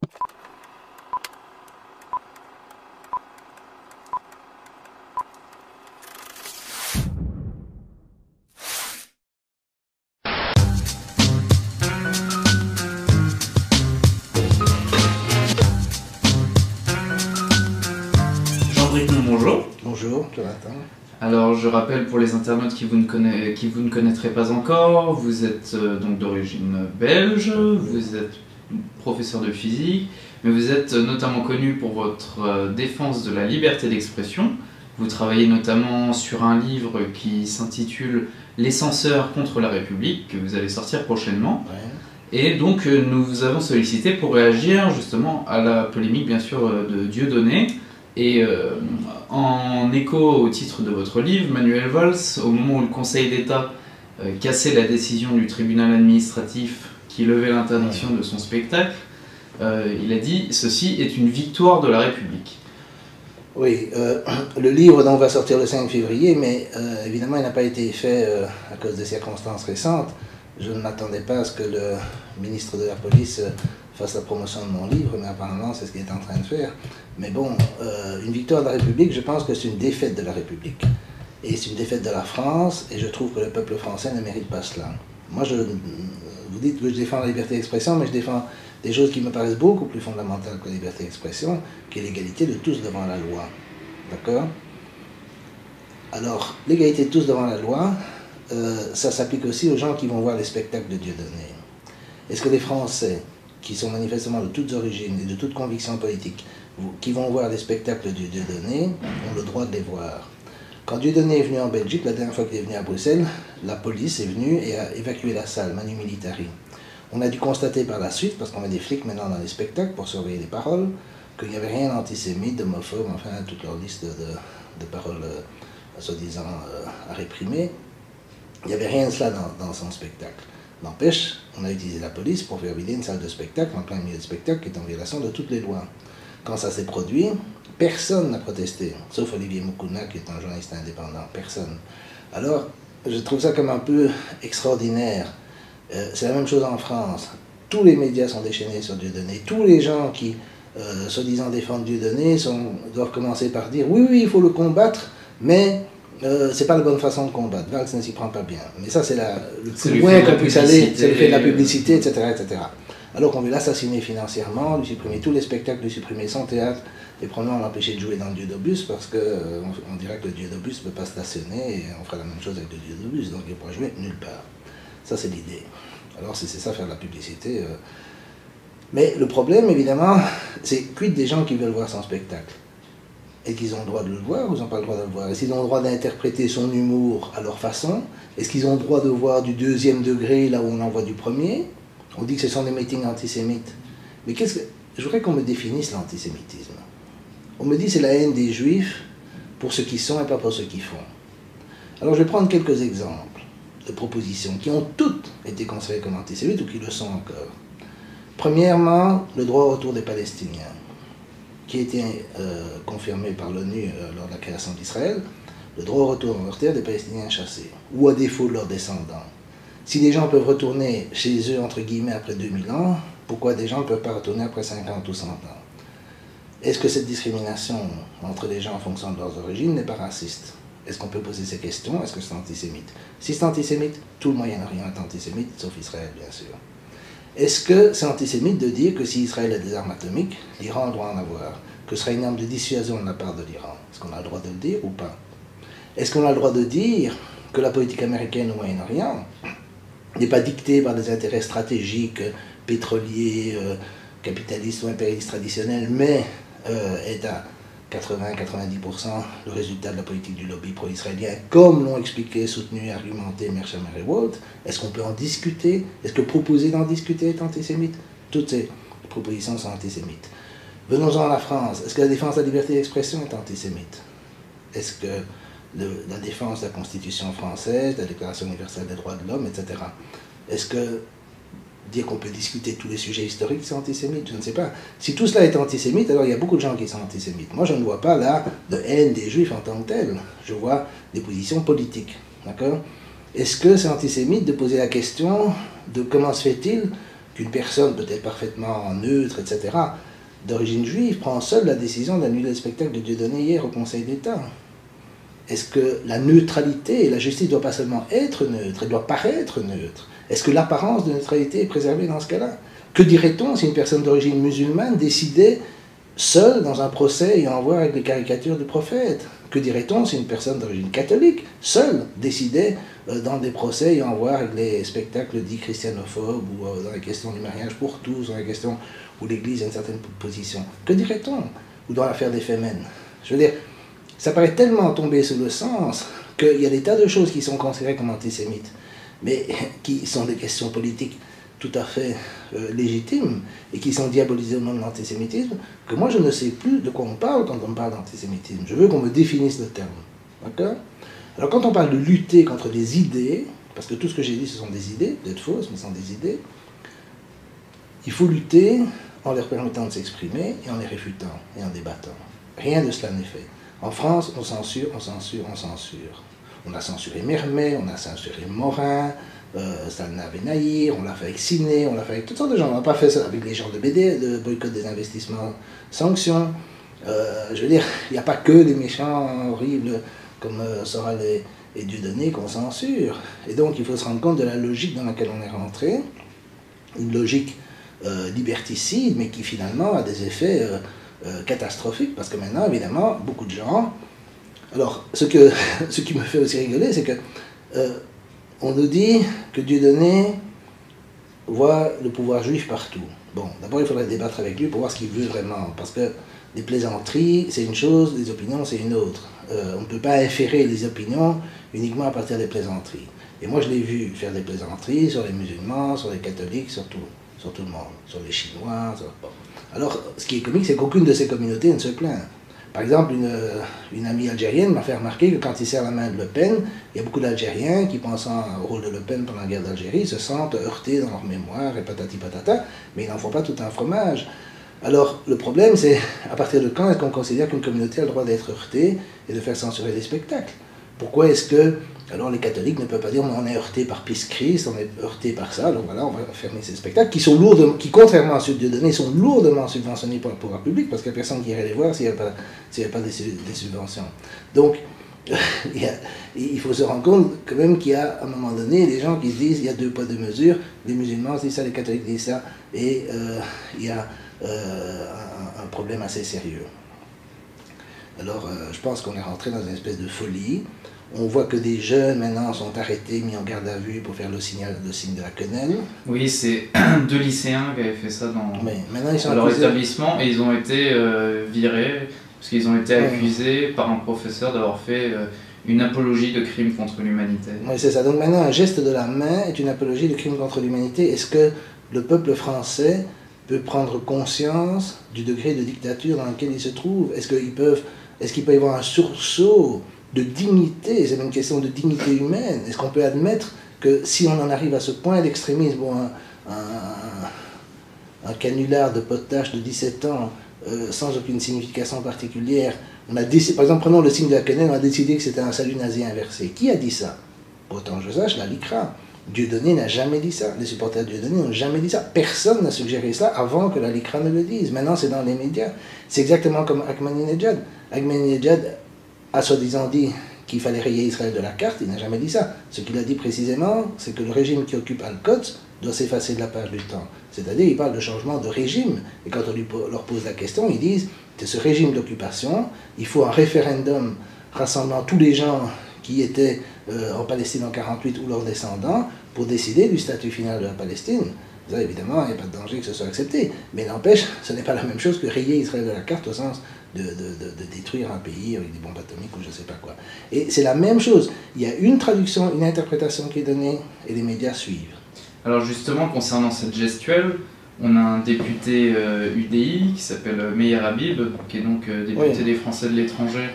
Jean Bricmont, bonjour. Bonjour, Jonathan. Alors, je rappelle pour les internautes qui vous ne connaîtraient pas encore, vous êtes donc d'origine belge, vous êtes professeur de physique, mais vous êtes notamment connu pour votre défense de la liberté d'expression. Vous travaillez notamment sur un livre qui s'intitule Les censeurs contre la République, que vous allez sortir prochainement. Ouais. Et donc, nous vous avons sollicité pour réagir justement à la polémique, bien sûr, de Dieudonné. Et en écho au titre de votre livre, Manuel Valls, au moment où le Conseil d'État cassait la décision du tribunal administratif qui levait l'interdiction de son spectacle, il a dit « Ceci est une victoire de la République ». Oui, le livre donc va sortir le 5 février, mais évidemment il n'a pas été fait à cause de circonstances récentes. Je ne m'attendais pas à ce que le ministre de la Police fasse la promotion de mon livre, mais apparemment c'est ce qu'il est en train de faire. Mais bon, une victoire de la République, je pense que c'est une défaite de la République. Et c'est une défaite de la France, et je trouve que le peuple français ne mérite pas cela. Moi, vous dites que je défends la liberté d'expression, mais je défends des choses qui me paraissent beaucoup plus fondamentales que la liberté d'expression, qui est l'égalité de tous devant la loi. D'accord? Alors, l'égalité de tous devant la loi, ça s'applique aussi aux gens qui vont voir les spectacles de Dieudonné. Est-ce que les Français, qui sont manifestement de toutes origines et de toutes convictions politiques, qui vont voir les spectacles de Dieudonné, ont le droit de les voir? Quand Dieudonné est venu en Belgique, la dernière fois qu'il est venu à Bruxelles, la police est venue et a évacué la salle, manu militari. On a dû constater par la suite, parce qu'on met des flics maintenant dans les spectacles pour surveiller les paroles, qu'il n'y avait rien d'antisémite, d'homophobe, enfin toute leur liste de paroles soi-disant à réprimer. Il n'y avait rien de cela dans son spectacle. N'empêche, on a utilisé la police pour faire vider une salle de spectacle en plein milieu de spectacle qui est en violation de toutes les lois. Quand ça s'est produit, personne n'a protesté, sauf Olivier Moukouna qui est un journaliste indépendant, personne. Alors, je trouve ça comme un peu extraordinaire. C'est la même chose en France. Tous les médias sont déchaînés sur Dieudonné. Tous les gens qui, soi-disant, défendent Dieudonné doivent commencer par dire « Oui, oui, il faut le combattre, mais c'est pas la bonne façon de combattre. Valls ne s'y prend pas bien. » Mais ça, c'est le plus loin qu'on puisse aller, c'est le fait de la publicité, etc., etc. Alors qu'on veut l'assassiner financièrement, lui supprimer tous les spectacles, lui supprimer son théâtre, et probablement l'empêcher de jouer dans le Dieu-d'Aubus, parce qu'on dirait que le Dieu-d'Aubus ne peut pas stationner, et on fera la même chose avec le Dieu-d'Aubus, donc il ne pourra jouer nulle part. Ça, c'est l'idée. Alors, c'est ça, faire de la publicité. Mais le problème, évidemment, c'est quid des gens qui veulent voir son spectacle? Est-ce qu'ils ont le droit de le voir ou ils n'ont pas le droit de le voir? Est-ce qu'ils ont le droit d'interpréter son humour à leur façon? Est-ce qu'ils ont le droit de voir du deuxième degré là où on en voit du premier? On dit que ce sont des meetings antisémites. Mais je voudrais qu'on me définisse l'antisémitisme. On me dit que c'est la haine des juifs pour ceux qui sont et pas pour ceux qui font. Alors je vais prendre quelques exemples de propositions qui ont toutes été considérées comme antisémites ou qui le sont encore. Premièrement, le droit au retour des Palestiniens, qui a été confirmé par l'ONU lors de la création d'Israël, le droit au retour en leur terre des Palestiniens chassés, ou à défaut de leurs descendants. Si des gens peuvent retourner chez eux, entre guillemets, après 2000 ans, pourquoi des gens ne peuvent pas retourner après 50 ou 100 ans? Est-ce que cette discrimination entre les gens en fonction de leurs origines n'est pas raciste? Est-ce qu'on peut poser ces questions? Est-ce que c'est antisémite? Si c'est antisémite, tout le Moyen-Orient est antisémite, sauf Israël, bien sûr. Est-ce que c'est antisémite de dire que si Israël a des armes atomiques, l'Iran a le droit d'en avoir? Que ce sera une arme de dissuasion de la part de l'Iran? Est-ce qu'on a le droit de le dire ou pas? Est-ce qu'on a le droit de dire que la politique américaine au Moyen-Orient n'est pas dictée par des intérêts stratégiques, pétroliers, capitalistes ou impérialistes traditionnels, mais est à 80-90% le résultat de la politique du lobby pro-israélien, comme l'ont expliqué, soutenu, argumenté Mershamer et Walt? Est-ce qu'on peut en discuter? Est-ce que proposer d'en discuter est antisémite? Toutes ces propositions sont antisémites. Venons-en à la France. Est-ce que la défense de la liberté d'expression est antisémite? Est-ce que la défense de la Constitution française, de la Déclaration universelle des droits de l'homme, etc. Est-ce que dire qu'on peut discuter tous les sujets historiques, c'est antisémite? Je ne sais pas. Si tout cela est antisémite, alors il y a beaucoup de gens qui sont antisémites. Moi, je ne vois pas là de haine des juifs en tant que telle. Je vois des positions politiques. D'accord? Est-ce que c'est antisémite de poser la question de comment se fait-il qu'une personne peut être parfaitement neutre, etc., d'origine juive, prend seule la décision d'annuler le spectacle de Dieudonné hier au Conseil d'État? Est-ce que la neutralité, et la justice ne doit pas seulement être neutre, elle doit paraître neutre? Est-ce que l'apparence de neutralité est préservée dans ce cas-là? Que dirait-on si une personne d'origine musulmane décidait seule dans un procès ayant à voir avec les caricatures du prophète? Que dirait-on si une personne d'origine catholique, seule, décidait dans des procès ayant à voir avec les spectacles dits christianophobes, ou dans la question du mariage pour tous, dans la question où l'Église a une certaine position? Que dirait-on? Ou dans l'affaire des Femen? Je veux dire, ça paraît tellement tomber sous le sens qu'il y a des tas de choses qui sont considérées comme antisémites, mais qui sont des questions politiques tout à fait légitimes et qui sont diabolisées au nom de l'antisémitisme, que moi je ne sais plus de quoi on parle quand on parle d'antisémitisme. Je veux qu'on me définisse le terme. D'accord? Alors quand on parle de lutter contre des idées, parce que tout ce que j'ai dit ce sont des idées, peut-être fausses, mais ce sont des idées, il faut lutter en leur permettant de s'exprimer et en les réfutant et en débattant. Rien de cela n'est fait. En France, on censure, on censure, on censure. On a censuré Mermet, on a censuré Morin, Salna Benaïr, on l'a fait avec Ciné, on l'a fait avec toutes sortes de gens. On n'a pas fait ça avec les gens de BD, de boycott des investissements, sanctions. Je veux dire, il n'y a pas que les méchants horribles comme Soral et Dieudonné qu'on censure. Et donc il faut se rendre compte de la logique dans laquelle on est rentré, une logique liberticide, mais qui finalement a des effets catastrophiques, parce que maintenant, évidemment, beaucoup de gens... Alors, ce qui me fait aussi rigoler, c'est que on nous dit que Dieudonné voit le pouvoir juif partout. Bon, d'abord, il faudrait débattre avec lui pour voir ce qu'il veut vraiment, parce que les plaisanteries, c'est une chose, les opinions, c'est une autre. On ne peut pas inférer les opinions uniquement à partir des plaisanteries. Et moi, je l'ai vu faire des plaisanteries sur les musulmans, sur les catholiques, sur tout le monde, sur les Chinois. Bon. Alors, ce qui est comique, c'est qu'aucune de ces communautés ne se plaint. Par exemple, une amie algérienne m'a fait remarquer que quand il serre la main de Le Pen, il y a beaucoup d'Algériens qui, pensant au rôle de Le Pen pendant la guerre d'Algérie, se sentent heurtés dans leur mémoire et patati patata, mais ils n'en font pas tout un fromage. Alors, le problème, c'est à partir de quand est-ce qu'on considère qu'une communauté a le droit d'être heurtée et de faire censurer des spectacles? Pourquoi est-ce que, alors les catholiques ne peuvent pas dire on est heurté par Pisse-Christ, on est heurté par ça, donc voilà, on va fermer ces spectacles qui sont lourdement, qui contrairement à ceux de Dieudonné, sont lourdement subventionnés par le pouvoir public, parce qu'il n'y a personne qui irait les voir s'il n'y avait pas des subventions. Donc, il faut se rendre compte quand même qu'il y a à un moment donné des gens qui se disent il y a deux poids deux mesures, les musulmans disent ça, les catholiques disent ça, et il y a un problème assez sérieux. Alors, je pense qu'on est rentré dans une espèce de folie. On voit que des jeunes maintenant sont arrêtés, mis en garde à vue pour faire le signe de la quenelle. Oui, c'est 2 lycéens qui avaient fait ça dans leur accusés. établissement et ils ont été virés parce qu'ils ont été accusés par un professeur d'avoir fait une apologie de crime contre l'humanité. Oui, c'est ça. Donc maintenant, un geste de la main est une apologie de crime contre l'humanité. Est-ce que le peuple français peut prendre conscience du degré de dictature dans lequel il se trouve? Est-ce qu'il peut y avoir un sursaut de dignité? C'est une question de dignité humaine. Est-ce qu'on peut admettre que si on en arrive à ce point d'extrémisme, ou un canular de potache de 17 ans sans aucune signification particulière, par exemple, prenons le signe de la quenelle, on a décidé que c'était un salut nazi inversé. Qui a dit ça? Autant que je sache, la LICRA. Dieudonné n'a jamais dit ça. Les supporters de Dieudonné n'ont jamais dit ça. Personne n'a suggéré cela avant que la LICRA ne le dise. Maintenant, c'est dans les médias. C'est exactement comme Ahmadinejad. Ahmadinejad a soi-disant dit qu'il fallait rayer Israël de la carte. Il n'a jamais dit ça. Ce qu'il a dit précisément, c'est que le régime qui occupe Al-Quds doit s'effacer de la page du temps. C'est-à-dire, il parle de changement de régime. Et quand on leur pose la question, ils disent que ce régime d'occupation, il faut un référendum rassemblant tous les gens qui étaient en Palestine en 1948 ou leurs descendants pour décider du statut final de la Palestine. Ça, évidemment, il n'y a pas de danger que ce soit accepté. Mais n'empêche, ce n'est pas la même chose que rayer Israël de la carte au sens de détruire un pays avec des bombes atomiques ou je ne sais pas quoi. Et c'est la même chose. Il y a une traduction, une interprétation qui est donnée et les médias suivent. Alors justement, concernant cette gestuelle, on a un député UDI qui s'appelle Meir Habib, qui est donc député des Français de l'étranger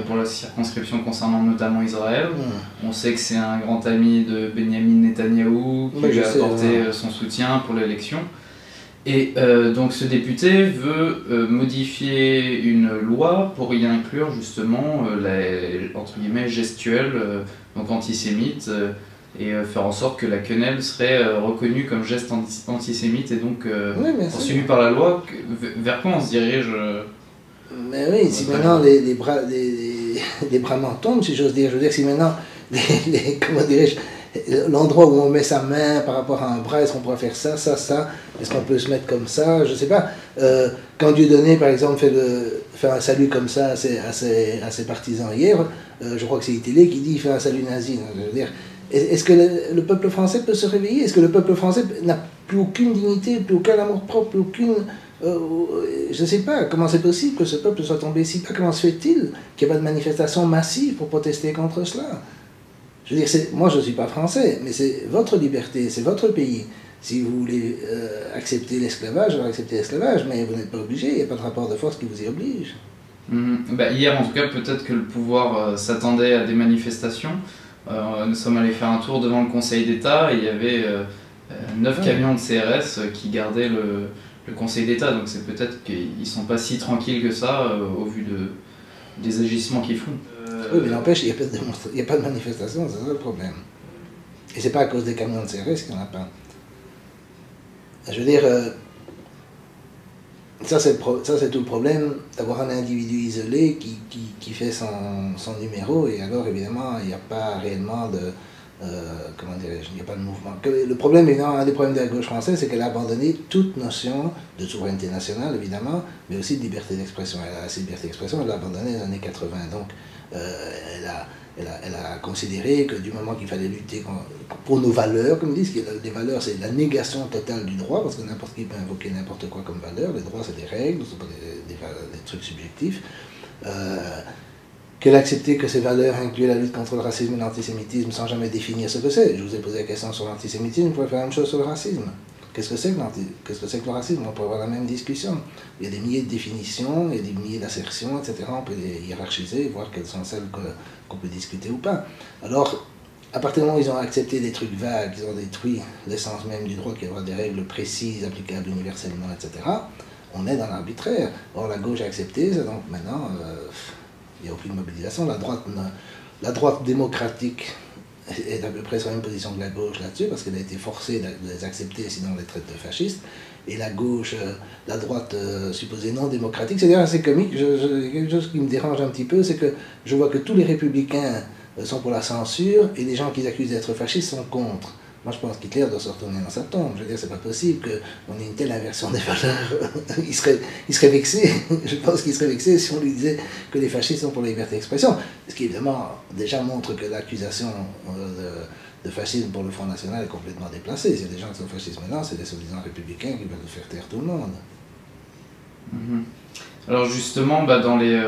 pour la circonscription concernant notamment Israël. On sait que c'est un grand ami de Benjamin Netanyahou qui lui a apporté son soutien pour l'élection. Et donc ce député veut modifier une loi pour y inclure justement la, entre guillemets, gestuelle, donc antisémite, et faire en sorte que la quenelle serait reconnue comme geste antisémite et donc poursuivie par la loi. Vers quoi on se dirige Mais oui, si maintenant les bras m'en tombent, si j'ose dire, je veux dire, si maintenant, comment dirais-je, l'endroit où on met sa main par rapport à un bras, est-ce qu'on pourra faire ça, est-ce qu'on peut se mettre comme ça, je sais pas. Quand Dieudonné, par exemple, fait un salut comme ça à ses partisans hier, je crois que c'est Itélé qui dit il fait un salut nazi. Je veux dire, est-ce que le peuple français peut se réveiller? Est-ce que le peuple français n'a plus aucune dignité, plus aucun amour-propre, plus aucune... je ne sais pas comment c'est possible que ce peuple soit tombé si bas. Comment se fait-il qu'il n'y ait pas de manifestation massive pour protester contre cela? Je veux dire, moi je ne suis pas français, mais c'est votre liberté, c'est votre pays. Si vous voulez accepter l'esclavage, alors acceptez l'esclavage, mais vous n'êtes pas obligé, il n'y a pas de rapport de force qui vous y oblige. Hier, en tout cas, peut-être que le pouvoir s'attendait à des manifestations. Nous sommes allés faire un tour devant le Conseil d'État et il y avait 9 camions de CRS qui gardaient le Conseil d'État. Donc c'est peut-être qu'ils ne sont pas si tranquilles que ça au vu des agissements qu'ils font. Oui, mais n'empêche, il n'y a pas de manifestation, c'est ça le problème. Et c'est pas à cause des camions de CRS qu'il n'y en a pas. Je veux dire, ça c'est tout le problème d'avoir un individu isolé qui fait son numéro, et alors évidemment il n'y a pas réellement de... comment dirais-je, il n'y a pas de mouvement. Le problème, évidemment, un des problèmes de la gauche française, c'est qu'elle a abandonné toute notion de souveraineté nationale, évidemment, mais aussi de liberté d'expression. Cette liberté d'expression, elle l'a abandonnée dans les années 80. Donc, elle a considéré que du moment qu'il fallait lutter pour nos valeurs, comme ils disent, des valeurs, c'est la négation totale du droit, parce que n'importe qui peut invoquer n'importe quoi comme valeur. Les droits, c'est des règles, ce ne sont pas des trucs subjectifs. Qu'elle acceptait que ces valeurs incluaient la lutte contre le racisme et l'antisémitisme sans jamais définir ce que c'est. Je vous ai posé la question sur l'antisémitisme, vous pouvez faire la même chose sur le racisme. Qu'est-ce que c'est que le racisme? On peut avoir la même discussion. Il y a des milliers de définitions, il y a des milliers d'assertions, etc. On peut les hiérarchiser, voir quelles sont celles qu'on peut discuter ou pas. Alors, à partir du moment où ils ont accepté des trucs vagues, ils ont détruit l'essence même du droit, qui doit avoir des règles précises, applicables universellement, etc., on est dans l'arbitraire. Or, la gauche a accepté ça, donc maintenant... il n'y a aucune mobilisation. La droite démocratique est à peu près sur la même position que la gauche là-dessus, parce qu'elle a été forcée de les accepter, sinon on les traite de fascistes. Et la gauche, la droite supposée non démocratique, c'est d'ailleurs assez comique. Quelque chose qui me dérange un petit peu, c'est que je vois que tous les républicains sont pour la censure, et les gens qu'ils accusent d'être fascistes sont contre. Moi, je pense qu'Hitler doit se retourner dans sa tombe. Je veux dire, c'est pas possible qu'on ait une telle inversion des valeurs. Il serait vexé. Je pense qu'il serait vexé si on lui disait que les fascistes sont pour la liberté d'expression. Ce qui, évidemment, déjà montre que l'accusation de fascisme pour le Front National est complètement déplacée. Si des gens qui sont fascistes maintenant, c'est des soi-disant républicains qui veulent faire taire tout le monde. Alors justement, dans les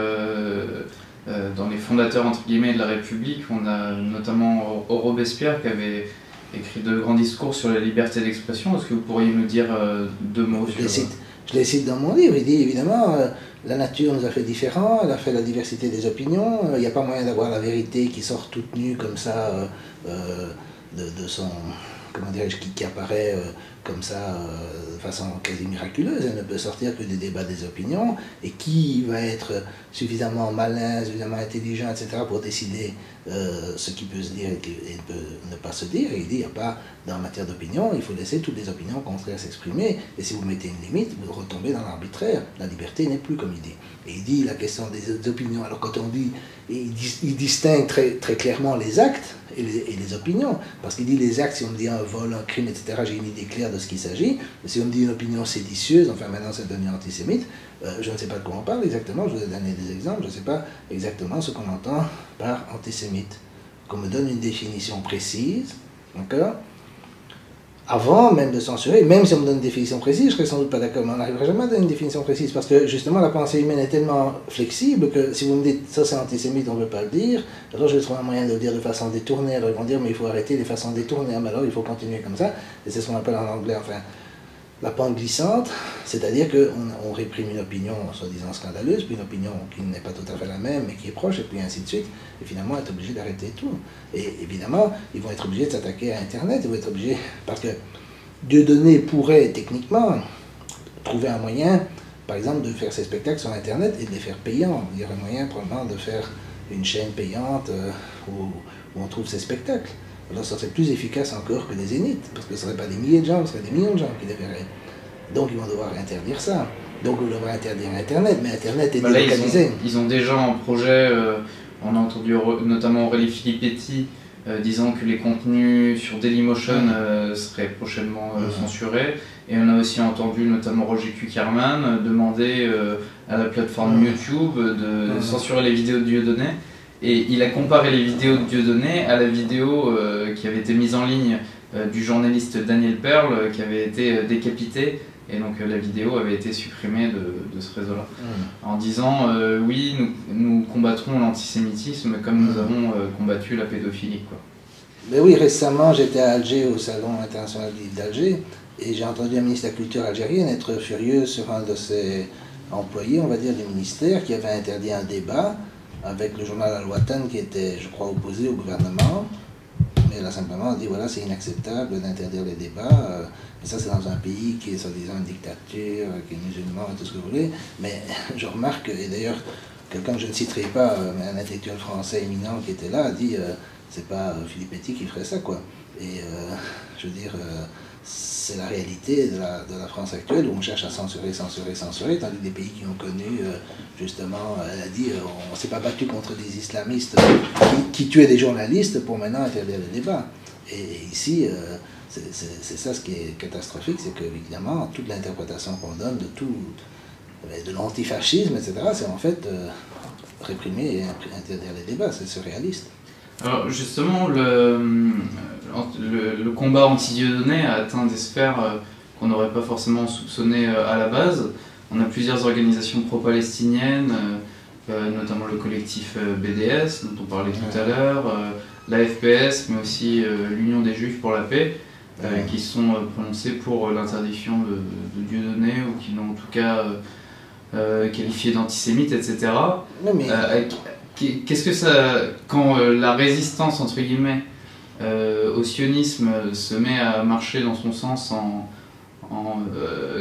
fondateurs, entre guillemets, de la République, on a notamment Robespierre qui avait écrit de grands discours sur la liberté d'expression. Est-ce que vous pourriez nous dire 2 mots sur... Je les cite dans mon livre. Il dit évidemment, la nature nous a fait différents, elle a fait la diversité des opinions. Il n'y a pas moyen d'avoir la vérité qui sort toute nue comme ça de son... Comment dirais-je, qui apparaît comme ça de façon quasi miraculeuse. Elle ne peut sortir que des débats des opinions. Et qui va être suffisamment malin, suffisamment intelligent, etc. pour décider ce qui peut se dire et ne pas se dire. Et il dit, il n'y a pas, dans matière d'opinion, il faut laisser toutes les opinions contraires s'exprimer. Et si vous mettez une limite, vous retombez dans l'arbitraire. La liberté n'est plus, comme il dit. Et il dit la question des opinions. Alors quand on dit, il distingue très clairement les actes et les opinions. Parce qu'il dit les actes, si on me dit un vol, un crime, etc., j'ai une idée claire de ce qu'il s'agit. Mais si on me dit une opinion séditieuse, enfin maintenant c'est devenu antisémite, je ne sais pas de quoi on parle exactement, je vous ai donné des exemples, je ne sais pas exactement ce qu'on entend par antisémite. Qu'on me donne une définition précise, d'accord? Avant même de censurer, même si on me donne une définition précise, je ne serais sans doute pas d'accord, mais on n'arriverait jamais à donner une définition précise, parce que justement la pensée humaine est tellement flexible que si vous me dites ça c'est antisémite, on ne veut pas le dire, alors je vais trouver un moyen de le dire de façon détournée, alors ils vont dire mais il faut arrêter les façons détournées, mais alors il faut continuer comme ça, et c'est ce qu'on appelle en anglais, enfin, la pente glissante, c'est-à-dire qu'on réprime une opinion soi-disant scandaleuse, puis une opinion qui n'est pas tout à fait la même, mais qui est proche, et puis ainsi de suite, et finalement on est obligé d'arrêter tout. Et évidemment, ils vont être obligés de s'attaquer à Internet, ils vont être obligés, parce que Dieudonné pourrait techniquement trouver un moyen, par exemple, de faire ses spectacles sur Internet et de les faire payants. Il y aurait moyen probablement de faire une chaîne payante où on trouve ces spectacles. alors ça serait plus efficace encore que les zéniths, parce que ce ne seraient pas des milliers de gens, ce seraient des millions de gens qui les verraient. Donc ils vont devoir interdire ça. Donc on devrait interdire Internet, mais Internet est délocalisé. Ils ont déjà un projet, on a entendu notamment Aurélie Filippetti disant que les contenus sur Dailymotion seraient prochainement censurés. Et on a aussi entendu notamment Roger Kuckerman demander à la plateforme YouTube de censurer les vidéos de Dieudonné. Et il a comparé les vidéos de Dieudonné à la vidéo qui avait été mise en ligne du journaliste Daniel Perle qui avait été décapité. Et donc la vidéo avait été supprimée de ce réseau-là, en disant oui, nous combattrons l'antisémitisme comme nous avons combattu la pédophilie, quoi. Mais oui, récemment j'étais à Alger, au Salon international du livre d'Alger, et j'ai entendu un ministre de la Culture algérienne être furieux sur un de ses employés, on va dire, du ministère, qui avait interdit un débat avec le journal Al-Watan qui était, je crois, opposé au gouvernement. Mais là, simplement, on dit, voilà, c'est inacceptable d'interdire les débats. Et ça, c'est dans un pays qui est, soi-disant, une dictature, qui est musulman et tout ce que vous voulez. Mais je remarque, et d'ailleurs, quelqu'un que je ne citerai pas, mais un intellectuel français éminent qui était là, a dit, c'est pas Filippetti qui ferait ça, quoi. Et je veux dire, c'est la réalité de la France actuelle, où on cherche à censurer, tandis que des pays qui ont connu, justement, elle a dit, on ne s'est pas battu contre des islamistes qui tuaient des journalistes pour maintenant interdire le débat. Et ici, c'est ça ce qui est catastrophique, c'est que, évidemment, toute l'interprétation qu'on donne de l'antifascisme, etc., c'est en fait réprimer et interdire les débats, c'est surréaliste. Alors justement, le combat anti-Dieudonné a atteint des sphères qu'on n'aurait pas forcément soupçonnées à la base. On a plusieurs organisations pro-palestiniennes, notamment le collectif BDS, dont on parlait tout à l'heure, la FPS, mais aussi l'Union des Juifs pour la paix, qui sont prononcées pour l'interdiction de Dieudonné, ou qui l'ont en tout cas qualifié d'antisémite, etc. Qu'est-ce que ça, quand la résistance, entre guillemets, au sionisme se met à marcher dans son sens en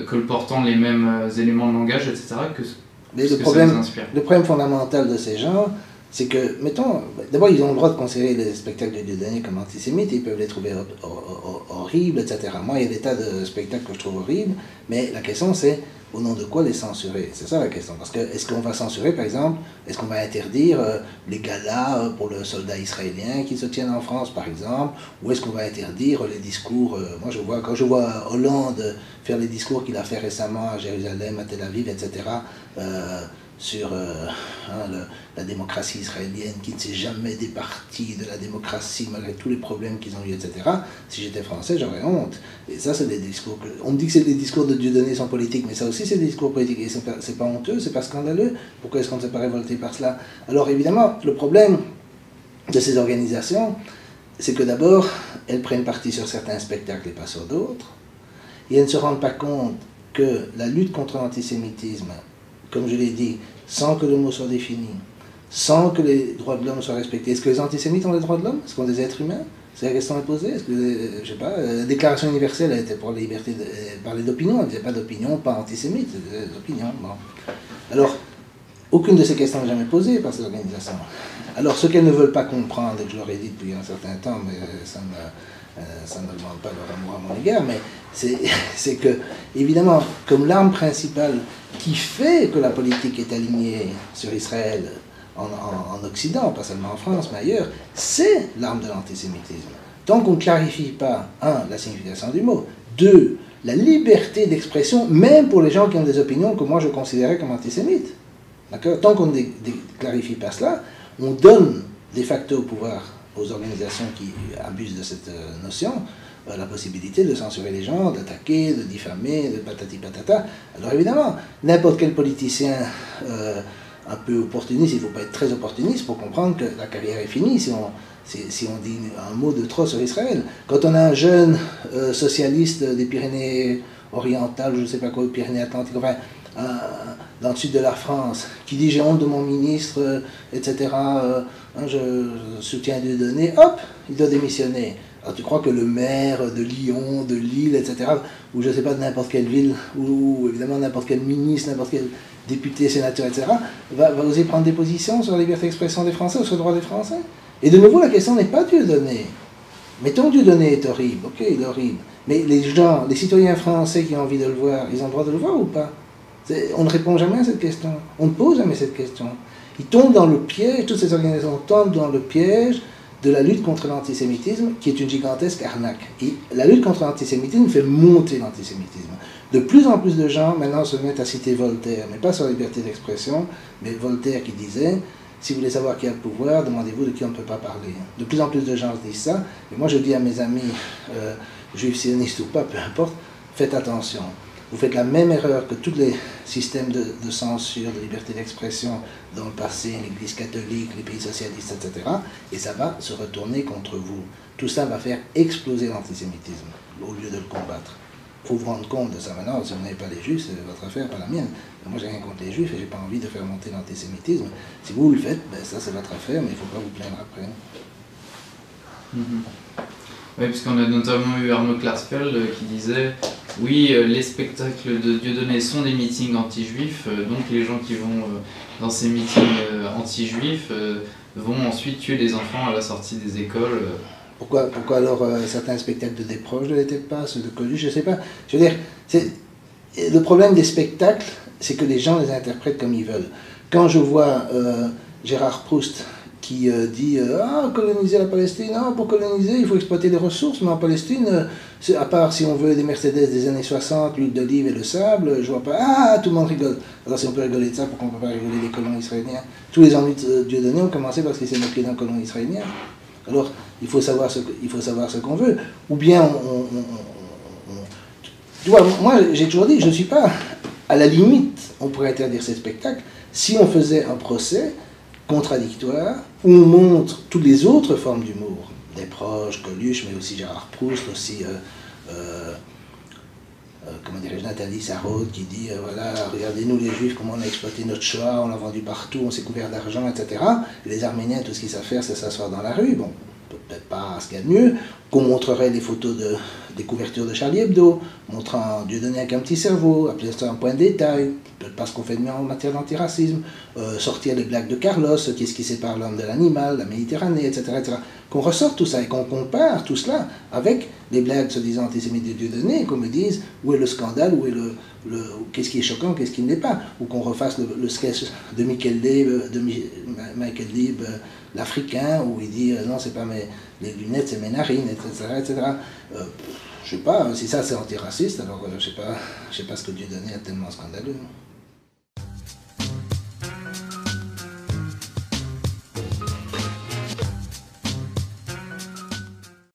colportant les mêmes éléments de langage, etc., ça nous inspire? Le problème fondamental de ces gens, c'est que, mettons, d'abord ils ont le droit de considérer les spectacles de Dieudonné comme antisémites, ils peuvent les trouver horribles, etc. Moi, il y a des tas de spectacles que je trouve horribles, mais la question c'est, au nom de quoi les censurer? C'est ça la question. Parce que est-ce qu'on va censurer, par exemple, est-ce qu'on va interdire les galas pour le soldat israélien qui se tiennent en France, par exemple, ou est-ce qu'on va interdire les discours, quand je vois Hollande faire les discours qu'il a fait récemment à Jérusalem, à Tel Aviv, etc., sur la démocratie israélienne qui ne s'est jamais départie de la démocratie malgré tous les problèmes qu'ils ont eu, etc. Si j'étais français, j'aurais honte. Et ça, c'est des discours... On me dit que c'est des discours de Dieudonné sont politiques, mais ça aussi, c'est des discours politiques. Et c'est pas honteux, c'est pas scandaleux. Pourquoi est-ce qu'on ne s'est pas révolté par cela? Alors, évidemment, le problème de ces organisations, c'est que d'abord, elles prennent parti sur certains spectacles et pas sur d'autres. Et elles ne se rendent pas compte que la lutte contre l'antisémitisme, comme je l'ai dit, sans que le mot soit défini, sans que les droits de l'homme soient respectés. Est-ce que les antisémites ont les droits de l'homme? Est-ce qu'ils ont des êtres humains? C'est la question à poser. Est-ce que, je sais pas, la déclaration universelle elle était pour la liberté de parler d'opinion, elle ne disait pas d'opinion, pas antisémite, d'opinion. Bon. Alors, aucune de ces questions n'est jamais posée par ces organisations. Alors, ce qu'elles ne veulent pas comprendre, et que je leur ai dit depuis un certain temps, mais ça ne demande pas leur amour à mon égard, mais c'est que, évidemment, comme l'arme principale qui fait que la politique est alignée sur Israël en Occident, pas seulement en France, mais ailleurs, c'est l'arme de l'antisémitisme. Tant qu'on ne clarifie pas, la signification du mot, 2, la liberté d'expression, même pour les gens qui ont des opinions que moi je considérais comme antisémites. D'accord? Tant qu'on ne clarifie pas cela, on donne de facto au pouvoir aux organisations qui abusent de cette notion, la possibilité de censurer les gens, d'attaquer, de diffamer, de patati patata. Alors évidemment, n'importe quel politicien un peu opportuniste, il ne faut pas être très opportuniste pour comprendre que la carrière est finie si on dit un mot de trop sur Israël. Quand on a un jeune socialiste des Pyrénées orientales, je ne sais pas quoi, Pyrénées-Atlantiques, enfin, dans le sud de la France, qui dit j'ai honte de mon ministre, etc., je soutiens Dieudonné, hop, il doit démissionner. Alors tu crois que le maire de Lyon, de Lille, etc., ou je ne sais pas, de n'importe quelle ville, ou évidemment n'importe quel ministre, n'importe quel député, sénateur, etc., va oser prendre des positions sur la liberté d'expression des Français ou sur le droit des Français? Et de nouveau, la question n'est pas Dieudonné. Mettons Dieudonné est horrible, ok, il est horrible. Mais les gens, les citoyens français qui ont envie de le voir, ils ont le droit de le voir ou pas? On ne répond jamais à cette question. On ne pose jamais cette question. Ils tombent dans le piège, toutes ces organisations tombent dans le piège de la lutte contre l'antisémitisme, qui est une gigantesque arnaque. Et la lutte contre l'antisémitisme fait monter l'antisémitisme. De plus en plus de gens maintenant se mettent à citer Voltaire, mais pas sur la liberté d'expression, mais Voltaire qui disait: si vous voulez savoir qui a le pouvoir, demandez-vous de qui on ne peut pas parler. De plus en plus de gens disent ça, et moi je dis à mes amis, juifs, sionistes ou pas, peu importe, faites attention. Vous faites la même erreur que tous les systèmes de censure, de liberté d'expression dans le passé, l'Église catholique, les pays socialistes, etc. Et ça va se retourner contre vous. Tout ça va faire exploser l'antisémitisme au lieu de le combattre. Il faut vous rendre compte de ça maintenant. Si vous n'avez pas les juifs, c'est votre affaire, pas la mienne. Moi, j'ai rien contre les juifs et j'ai pas envie de faire monter l'antisémitisme. Si vous le faites, ben, ça c'est votre affaire, mais il ne faut pas vous plaindre après. Oui, puisqu'on a notamment eu Arnaud Klarsfeld qui disait: oui, les spectacles de Dieudonné sont des meetings anti-juifs, donc les gens qui vont dans ces meetings anti-juifs vont ensuite tuer des enfants à la sortie des écoles. Pourquoi alors certains spectacles de Desproges ne l'étaient pas, ceux de Coluche, je ne sais pas. Je veux dire, le problème des spectacles, c'est que les gens les interprètent comme ils veulent. Quand je vois Gérard Proust qui dit coloniser la Palestine, pour coloniser il faut exploiter les ressources, mais en Palestine, à part si on veut des Mercedes des années 60, l'huile d'olive et le sable, je vois pas, tout le monde rigole. Alors si on peut rigoler de ça, pourquoi on ne peut pas rigoler des colons israéliens? Tous les ennuis de Dieudonné ont commencé parce qu'il s'est moqué d'un colon israélien. Alors il faut savoir ce qu'on veut. Ou bien tu vois, moi j'ai toujours dit, je ne suis pas, à la limite, on pourrait interdire ces spectacles si on faisait un procès contradictoire, où on montre toutes les autres formes d'humour, Desproges, Coluche, mais aussi Gérard Proust, aussi comment dirais-je, Nathalie Sarraute qui dit voilà, regardez-nous les Juifs, comment on a exploité notre Shoah, on l'a vendu partout, on s'est couvert d'argent, etc. Et les Arméniens, tout ce qu'ils savent faire, c'est s'asseoir dans la rue. Bon, peut-être pas ce qu'il y a de mieux, qu'on montrerait les photos des couvertures de Charlie Hebdo, montrant Dieudonné avec un petit cerveau, appeler ça un point de détail, peut-être pas ce qu'on fait de mieux en matière d'antiracisme, sortir les blagues de Carlos, qu'est-ce qui sépare l'homme de l'animal, la Méditerranée, etc. etc. Qu'on ressorte tout ça et qu'on compare tout cela avec les blagues soi-disant antisémites de Dieudonné, et qu'on me dise où est le scandale, où est qu'est-ce qui est choquant, qu'est-ce qui ne l'est pas, ou qu'on refasse le sketch de Michael Lieb, l'Africain, où il dit non, c'est pas les lunettes, c'est mes narines, etc. etc. Je sais pas, si ça c'est antiraciste, alors je sais pas ce que Dieudonné a tellement scandaleux.